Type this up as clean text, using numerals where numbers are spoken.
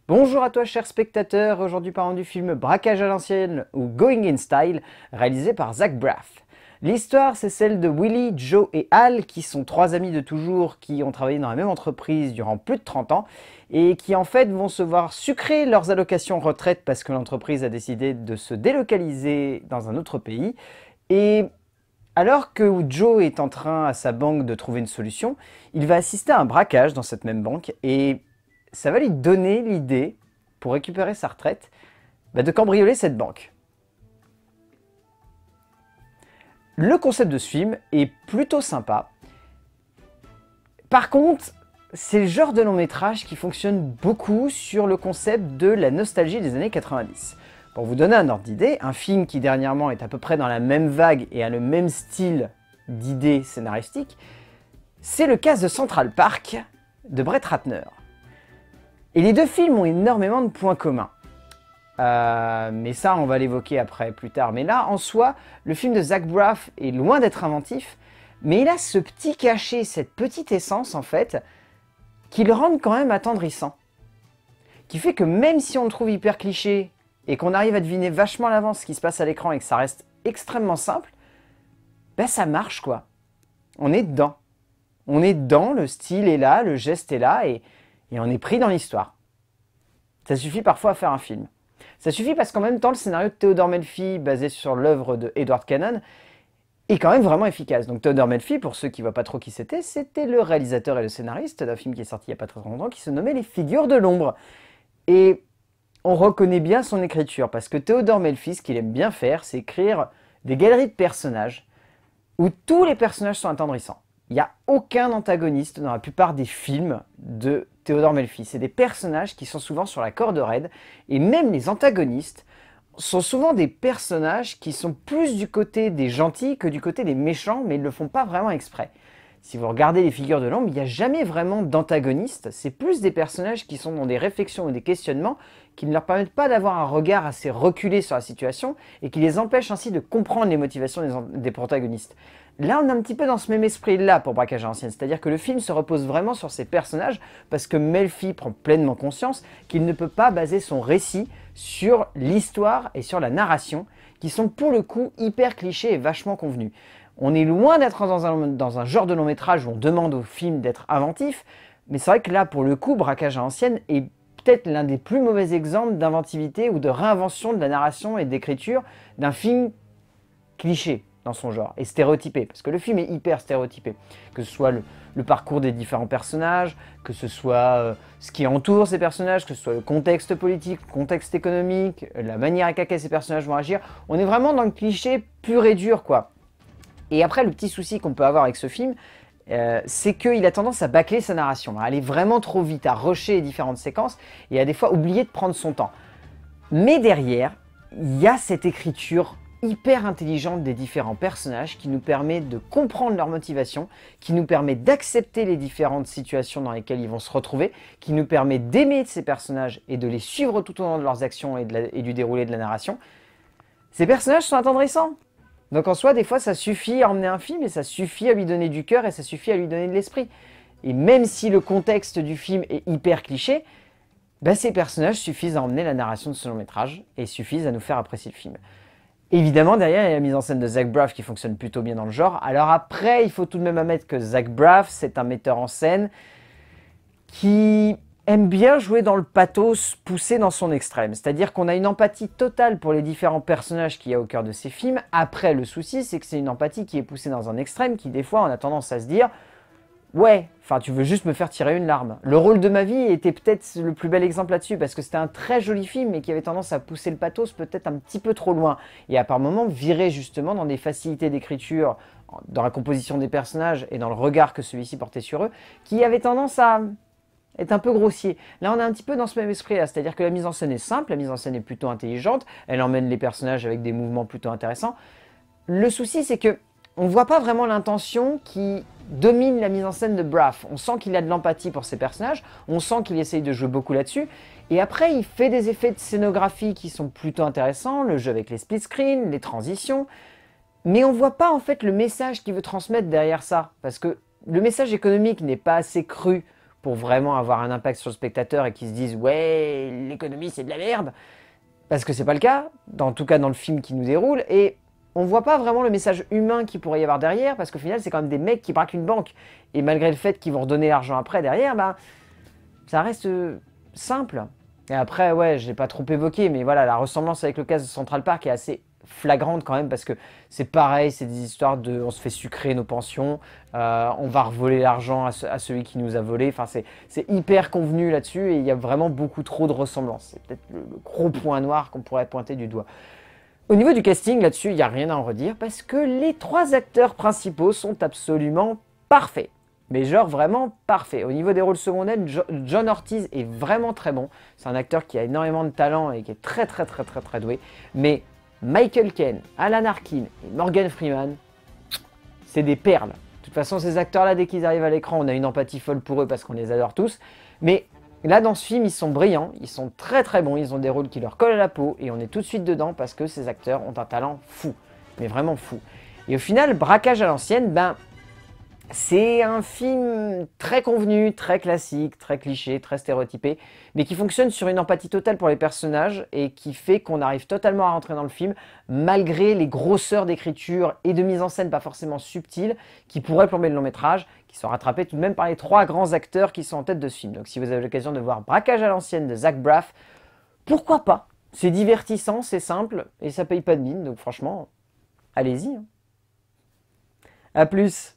Bonjour à toi cher spectateur, aujourd'hui parlons du film Braquage à l'ancienne ou Going in Style, réalisé par Zach Braff. L'histoire c'est celle de Willie, Joe et Al, qui sont trois amis de toujours qui ont travaillé dans la même entreprise durant plus de 30 ans et qui en fait vont se voir sucrer leurs allocations retraite parce que l'entreprise a décidé de se délocaliser dans un autre pays. Et alors que Joe est en train à sa banque de trouver une solution, il va assister à un braquage dans cette même banque et ça va lui donner l'idée, pour récupérer sa retraite, de cambrioler cette banque. Le concept de ce film est plutôt sympa. Par contre, c'est le genre de long métrage qui fonctionne beaucoup sur le concept de la nostalgie des années 90. Pour vous donner un ordre d'idée, un film qui dernièrement est à peu près dans la même vague et a le même style d'idées scénaristiques, c'est le cas de Central Park de Brett Ratner. Et les deux films ont énormément de points communs. Mais ça, on va l'évoquer après, plus tard. Mais là, en soi, le film de Zach Braff est loin d'être inventif, mais il a ce petit cachet, cette petite essence, en fait, qui le rend quand même attendrissant. Qui fait que même si on le trouve hyper cliché, et qu'on arrive à deviner vachement à l'avance ce qui se passe à l'écran et que ça reste extrêmement simple, ça marche, quoi. On est dedans. On est dedans, le style est là, le geste est là, et on est pris dans l'histoire. Ça suffit parfois à faire un film. Ça suffit parce qu'en même temps, le scénario de Theodore Melfi, basé sur l'œuvre de Edward Cannon, est quand même vraiment efficace. Donc Theodore Melfi, pour ceux qui ne voient pas trop qui c'était le réalisateur et le scénariste d'un film qui est sorti il n'y a pas très longtemps, qui se nommait Les Figures de l'ombre. Et on reconnaît bien son écriture, parce que Theodore Melfi, ce qu'il aime bien faire, c'est écrire des galeries de personnages où tous les personnages sont attendrissants. Il n'y a aucun antagoniste dans la plupart des films de Theodore Melfi. C'est des personnages qui sont souvent sur la corde raide, et même les antagonistes sont souvent des personnages qui sont plus du côté des gentils que du côté des méchants, mais ils ne le font pas vraiment exprès. Si vous regardez les Figures de l'ombre, il n'y a jamais vraiment d'antagonistes, c'est plus des personnages qui sont dans des réflexions ou des questionnements qui ne leur permettent pas d'avoir un regard assez reculé sur la situation et qui les empêchent ainsi de comprendre les motivations des protagonistes. Là, on est un petit peu dans ce même esprit-là pour Braquage à l'ancienne, c'est-à-dire que le film se repose vraiment sur ces personnages parce que Melfi prend pleinement conscience qu'il ne peut pas baser son récit sur l'histoire et sur la narration qui sont pour le coup hyper clichés et vachement convenus. On est loin d'être dans un genre de long métrage où on demande au film d'être inventif, mais c'est vrai que là, pour le coup, Braquage à l'ancienne est peut-être l'un des plus mauvais exemples d'inventivité ou de réinvention de la narration et d'écriture d'un film cliché dans son genre, et stéréotypé, parce que le film est hyper stéréotypé, que ce soit le parcours des différents personnages, que ce soit ce qui entoure ces personnages, que ce soit le contexte politique, le contexte économique, la manière avec laquelle ces personnages vont agir, on est vraiment dans le cliché pur et dur, quoi. Et après, le petit souci qu'on peut avoir avec ce film, c'est qu'il a tendance à bâcler sa narration, à aller vraiment trop vite, à rusher les différentes séquences, et à des fois oublier de prendre son temps. Mais derrière, il y a cette écriture hyper intelligente des différents personnages qui nous permet de comprendre leur motivation, qui nous permet d'accepter les différentes situations dans lesquelles ils vont se retrouver, qui nous permet d'aimer ces personnages et de les suivre tout au long de leurs actions et du déroulé de la narration. Ces personnages sont attendrissants. Donc en soi, des fois, ça suffit à emmener un film et ça suffit à lui donner du cœur et ça suffit à lui donner de l'esprit. Et même si le contexte du film est hyper cliché, ces personnages suffisent à emmener la narration de ce long métrage et suffisent à nous faire apprécier le film. Évidemment, derrière, il y a la mise en scène de Zach Braff qui fonctionne plutôt bien dans le genre. Alors après, il faut tout de même admettre que Zach Braff, c'est un metteur en scène qui aime bien jouer dans le pathos poussé dans son extrême. C'est-à-dire qu'on a une empathie totale pour les différents personnages qu'il y a au cœur de ses films. Après, le souci, c'est que c'est une empathie qui est poussée dans un extrême qui, des fois, on a tendance à se dire « Ouais, enfin, tu veux juste me faire tirer une larme. » Le rôle de ma vie était peut-être le plus bel exemple là-dessus, parce que c'était un très joli film, mais qui avait tendance à pousser le pathos peut-être un petit peu trop loin. Et à par moments, virer justement dans des facilités d'écriture, dans la composition des personnages et dans le regard que celui-ci portait sur eux, qui avait tendance à est un peu grossier. Là, on est un petit peu dans ce même esprit-là, c'est-à-dire que la mise en scène est simple, la mise en scène est plutôt intelligente, elle emmène les personnages avec des mouvements plutôt intéressants. Le souci, c'est que on ne voit pas vraiment l'intention qui domine la mise en scène de Braff. On sent qu'il a de l'empathie pour ses personnages, on sent qu'il essaye de jouer beaucoup là-dessus, et après, il fait des effets de scénographie qui sont plutôt intéressants, le jeu avec les split screens, les transitions, mais on ne voit pas en fait le message qu'il veut transmettre derrière ça, parce que le message économique n'est pas assez cru pour vraiment avoir un impact sur le spectateur et qu'ils se disent ouais, l'économie c'est de la merde, parce que c'est pas le cas, en tout cas dans le film qui nous déroule, et on voit pas vraiment le message humain qu'il pourrait y avoir derrière, parce qu'au final c'est quand même des mecs qui braquent une banque, et malgré le fait qu'ils vont redonner l'argent après derrière, bah ça reste simple. Et après, ouais, je l'ai pas trop évoqué, mais voilà, la ressemblance avec le cas de Central Park est assez flagrante quand même, parce que c'est pareil, c'est des histoires de on se fait sucrer nos pensions, on va revoler l'argent à celui qui nous a volé, enfin c'est hyper convenu là-dessus, et il y a vraiment beaucoup trop de ressemblances. C'est peut-être le gros point noir qu'on pourrait pointer du doigt. Au niveau du casting, là-dessus, il n'y a rien à en redire, parce que les 3 acteurs principaux sont absolument parfaits. Mais genre vraiment parfait. Au niveau des rôles secondaires, John Ortiz est vraiment très bon. C'est un acteur qui a énormément de talent et qui est très doué. Mais Michael Caine, Alan Arkin et Morgan Freeman, c'est des perles. De toute façon, ces acteurs-là, dès qu'ils arrivent à l'écran, on a une empathie folle pour eux parce qu'on les adore tous. Mais là, dans ce film, ils sont brillants, ils sont très bons, ils ont des rôles qui leur collent à la peau et on est tout de suite dedans parce que ces acteurs ont un talent fou. Mais vraiment fou. Et au final, Braquage à l'ancienne, ben... c'est un film très convenu, très classique, très cliché, très stéréotypé, mais qui fonctionne sur une empathie totale pour les personnages et qui fait qu'on arrive totalement à rentrer dans le film, malgré les grosseurs d'écriture et de mise en scène pas forcément subtiles qui pourraient plomber le long métrage, qui sont rattrapés tout de même par les 3 grands acteurs qui sont en tête de ce film. Donc si vous avez l'occasion de voir Braquage à l'ancienne de Zach Braff, pourquoi pas? C'est divertissant, c'est simple et ça paye pas de mine, donc franchement, allez-y. A plus.